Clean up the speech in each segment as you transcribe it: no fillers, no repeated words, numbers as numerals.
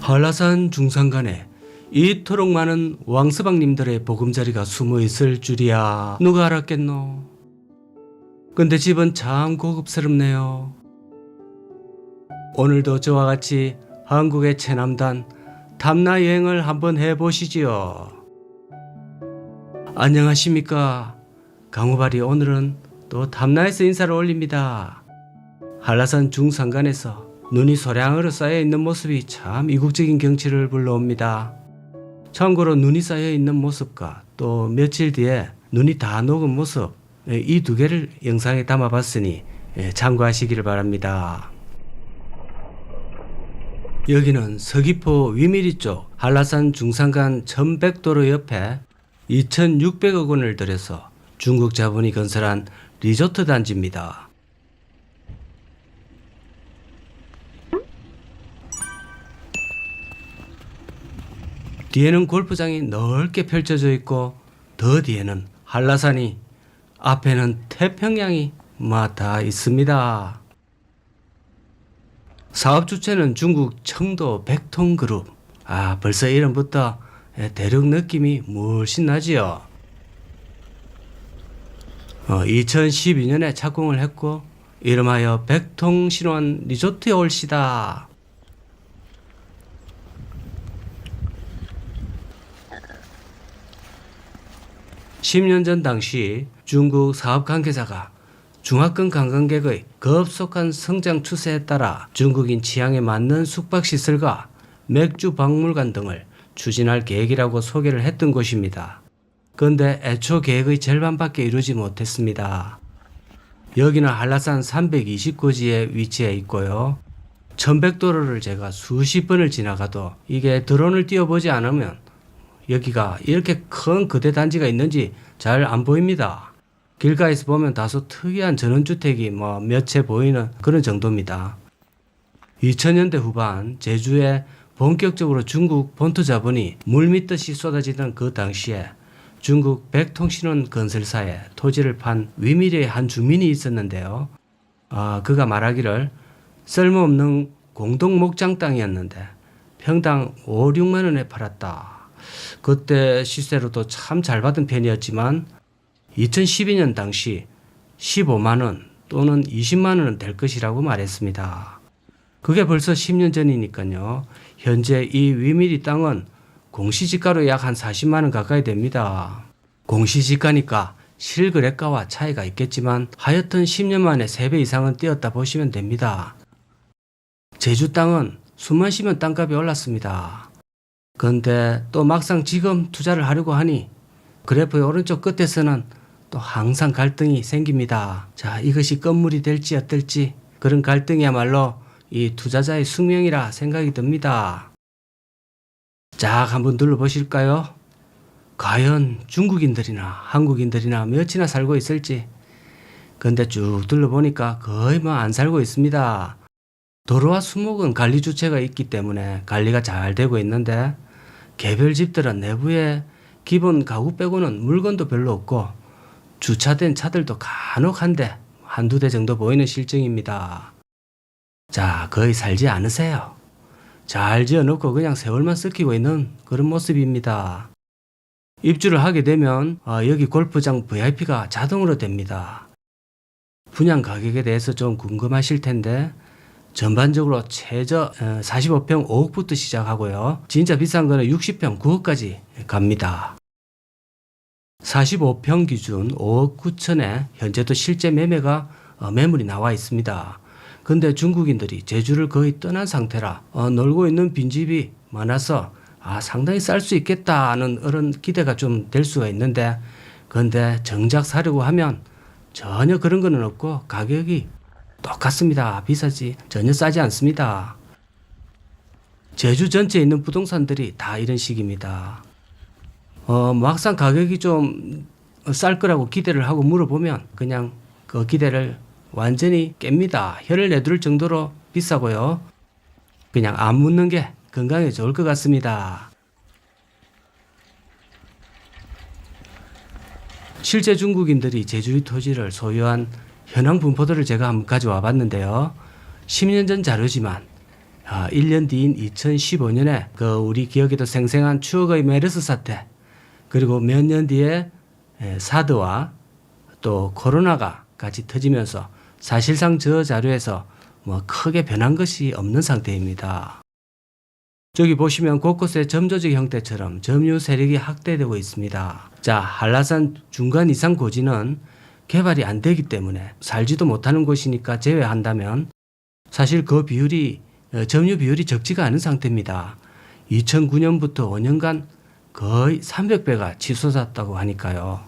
한라산 중산간에 이토록 많은 왕서방님들의 보금자리가 숨어 있을 줄이야 누가 알았겠노. 근데 집은 참 고급스럽네요. 오늘도 저와 같이 한국의 최남단 탐나 여행을 한번 해보시지요. 안녕하십니까. 강호발이 오늘은 또 탐나에서 인사를 올립니다. 한라산 중산간에서 눈이 소량으로 쌓여있는 모습이 참 이국적인 경치를 불러옵니다. 참고로 눈이 쌓여있는 모습과 또 며칠 뒤에 눈이 다 녹은 모습, 이 두 개를 영상에 담아봤으니 참고하시기를 바랍니다. 여기는 서귀포 위미리 쪽 한라산 중산간 1100도로 옆에 2600억 원을 들여서 중국 자본이 건설한 리조트 단지입니다. 뒤에는 골프장이 넓게 펼쳐져 있고 더 뒤에는 한라산이, 앞에는 태평양이 다 있습니다. 사업 주체는 중국 청도 백통그룹. 벌써 이름부터 대륙 느낌이 물씬 나지요. 2012년에 착공을 했고 이름하여 백통신원 리조트에 올시다. (10년) 전 당시 중국 사업 관계자가 중화권 관광객의 급속한 성장 추세에 따라 중국인 취향에 맞는 숙박시설과 맥주 박물관 등을 추진할 계획이라고 소개를 했던 곳입니다. 그런데 애초 계획의 절반밖에 이루지 못했습니다. 여기는 한라산 329지에 위치해 있고요. 1100도로를 제가 수십 번을 지나가도 이게 드론을 띄워보지 않으면 여기가 이렇게 큰 거대 단지가 있는지 잘 안 보입니다. 길가에서 보면 다소 특이한 전원주택이 몇 채 보이는 그런 정도입니다. 2000년대 후반 제주에 본격적으로 중국 본토 자본이 물밀듯이 쏟아지던 그 당시에 중국 백통신원 건설사에 토지를 판 위미리의 한 주민이 있었는데요. 그가 말하기를 쓸모없는 공동 목장 땅이었는데 평당 5, 6만 원에 팔았다. 그때 시세로도 참 잘 받은 편이었지만 2012년 당시 15만 원 또는 20만 원은 될 것이라고 말했습니다. 그게 벌써 10년 전이니까요. 현재 이 위미리 땅은 공시지가로 약 한 40만 원 가까이 됩니다. 공시지가니까 실거래가와 차이가 있겠지만 하여튼 10년 만에 3배 이상은 뛰었다 보시면 됩니다. 제주 땅은 숨만 쉬면 땅값이 올랐습니다. 그런데 또 막상 지금 투자를 하려고 하니 그래프의 오른쪽 끝에서는 또 항상 갈등이 생깁니다. 자, 이것이 건물이 될지 어떨지 그런 갈등이야말로 이 투자자의 숙명이라 생각이 듭니다. 자, 한번 둘러보실까요? 과연 중국인들이나 한국인들이나 몇이나 살고 있을지. 근데 쭉 둘러보니까 거의 안 살고 있습니다. 도로와 수목은 관리 주체가 있기 때문에 관리가 잘 되고 있는데 개별 집들은 내부에 기본 가구 빼고는 물건도 별로 없고 주차된 차들도 간혹 한두 대 정도 보이는 실정입니다. 자, 거의 살지 않으세요. 잘 지어놓고 그냥 세월만 썩히고 있는 그런 모습입니다. 입주를 하게 되면 여기 골프장 VIP가 자동으로 됩니다. 분양 가격에 대해서 좀 궁금하실 텐데 전반적으로 최저 45평 5억부터 시작하고요. 진짜 비싼 거는 60평 9억까지 갑니다. 45평 기준 5억 9천에 현재도 실제 매매가 매물이 나와 있습니다. 근데 중국인들이 제주를 거의 떠난 상태라 놀고 있는 빈집이 많아서 상당히 쌀 수 있겠다 하는 그런 기대가 좀 될 수가 있는데 근데 정작 사려고 하면 전혀 그런 거는 없고 가격이 똑같습니다. 비싸지 전혀 싸지 않습니다. 제주 전체에 있는 부동산들이 다 이런 식입니다. 막상 가격이 좀 쌀 거라고 기대를 하고 물어보면 그냥 그 기대를 완전히 깹니다. 혀를 내두를 정도로 비싸고요. 그냥 안 묻는 게 건강에 좋을 것 같습니다. 실제 중국인들이 제주의 토지를 소유한 현황 분포도를 제가 한번 가져와 봤는데요. 10년 전 자료지만 1년 뒤인 2015년에 그 우리 기억에도 생생한 추억의 메르스 사태, 그리고 몇 년 뒤에 사드와 또 코로나가 같이 터지면서 사실상 저 자료에서 뭐 크게 변한 것이 없는 상태입니다. 저기 보시면 곳곳에 점조직 형태처럼 점유 세력이 확대되고 있습니다. 자, 한라산 중간 이상 고지는 개발이 안 되기 때문에 살지도 못하는 곳이니까 제외한다면 사실 그 비율이 점유 비율이 적지가 않은 상태입니다. 2009년부터 5년간 거의 300배가 치솟았다고 하니까요.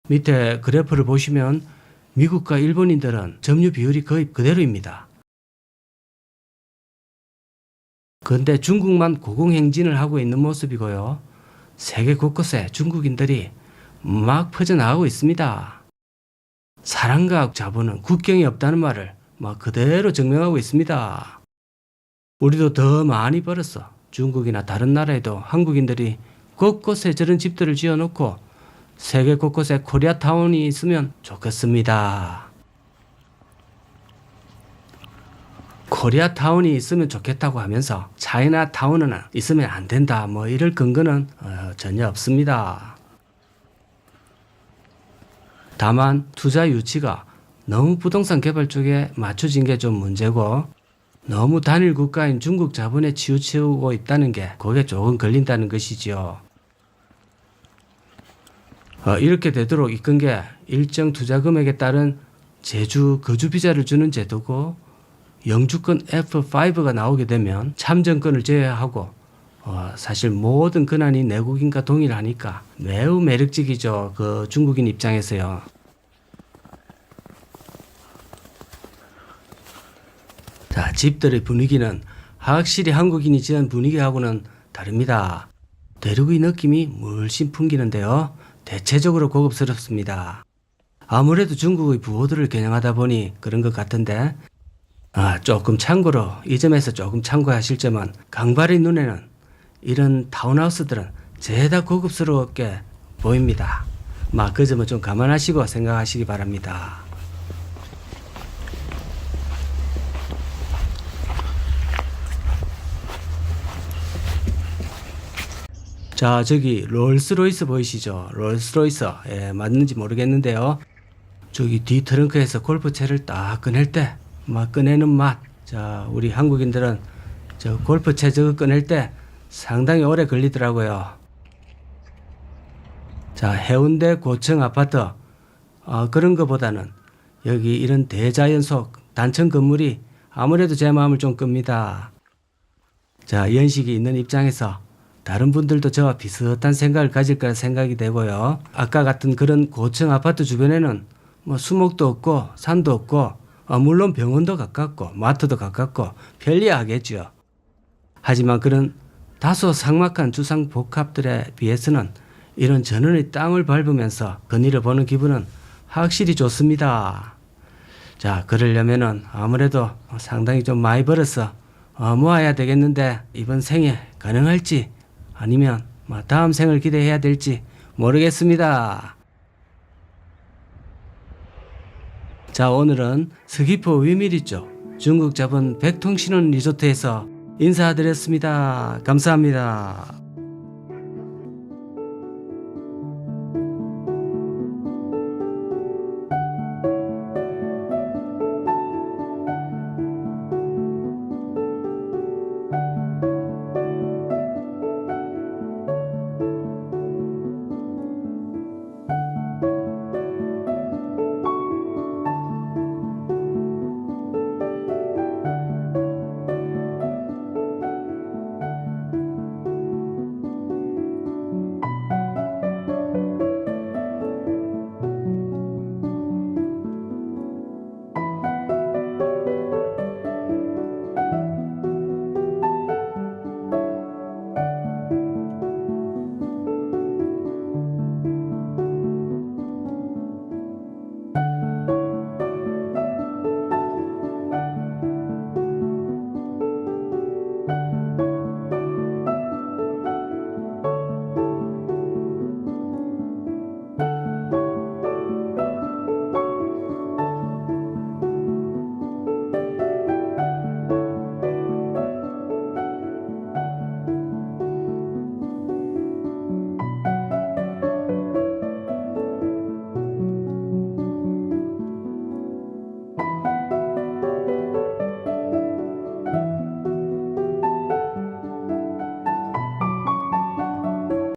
밑에 그래프를 보시면 미국과 일본인들은 점유 비율이 거의 그대로입니다. 그런데 중국만 고공행진을 하고 있는 모습이고요. 세계 곳곳에 중국인들이 막 퍼져나가고 있습니다. 사랑과 자본은 국경이 없다는 말을 막 그대로 증명하고 있습니다. 우리도 더 많이 벌었어. 중국이나 다른 나라에도 한국인들이 곳곳에 저런 집들을 지어놓고 세계 곳곳에 코리아타운이 있으면 좋겠습니다. 코리아타운이 있으면 좋겠다고 하면서 차이나타운은 있으면 안 된다, 뭐 이럴 근거는 전혀 없습니다. 다만 투자 유치가 너무 부동산 개발 쪽에 맞춰진 게 좀 문제고, 너무 단일 국가인 중국 자본에 치우치고 있다는 게 거기에 조금 걸린다는 것이지요. 이렇게 되도록 이끈 게 일정 투자 금액에 따른 제주 거주 비자를 주는 제도고, 영주권 F5가 나오게 되면 참정권을 제외하고 사실 모든 권한이 내국인과 동일하니까 매우 매력적이죠. 그 중국인 입장에서요. 자, 집들의 분위기는 확실히 한국인이 지은 분위기하고는 다릅니다. 대륙의 느낌이 물씬 풍기는데요. 대체적으로 고급스럽습니다. 아무래도 중국의 부호들을 겨냥하다 보니 그런 것 같은데, 조금 참고로 이 점에서 조금 참고하실 점은, 강발의 눈에는 이런 타운하우스들은 죄다 고급스럽게 보입니다. 그 점은 좀 감안하시고 생각하시기 바랍니다. 자, 저기 롤스로이스 보이시죠? 롤스로이스. 맞는지 모르겠는데요. 저기 뒤 트렁크에서 골프채를 딱 꺼낼 때 막 꺼내는 맛. 자, 우리 한국인들은 저 골프채 저거 꺼낼 때 상당히 오래 걸리더라고요. 자, 해운대 고층 아파트. 그런 것보다는 여기 이런 대자연속 단층 건물이 아무래도 제 마음을 좀 끕니다. 자, 연식이 있는 입장에서 다른 분들도 저와 비슷한 생각을 가질 거라 생각이 되고요. 아까 같은 그런 고층 아파트 주변에는 뭐 수목도 없고 산도 없고, 물론 병원도 가깝고 마트도 가깝고 편리하겠죠. 하지만 그런 다소 삭막한 주상 복합들에 비해서는 이런 전원의 땅을 밟으면서 거리를 보는 기분은 확실히 좋습니다. 자, 그러려면은 아무래도 상당히 좀 많이 벌어서 모아야 되겠는데, 이번 생에 가능할지 아니면 다음 생을 기대해야 될지 모르겠습니다. 자, 오늘은 서귀포 위밀이 쪽 중국 자본 백통신혼 리조트에서 인사드렸습니다. 감사합니다.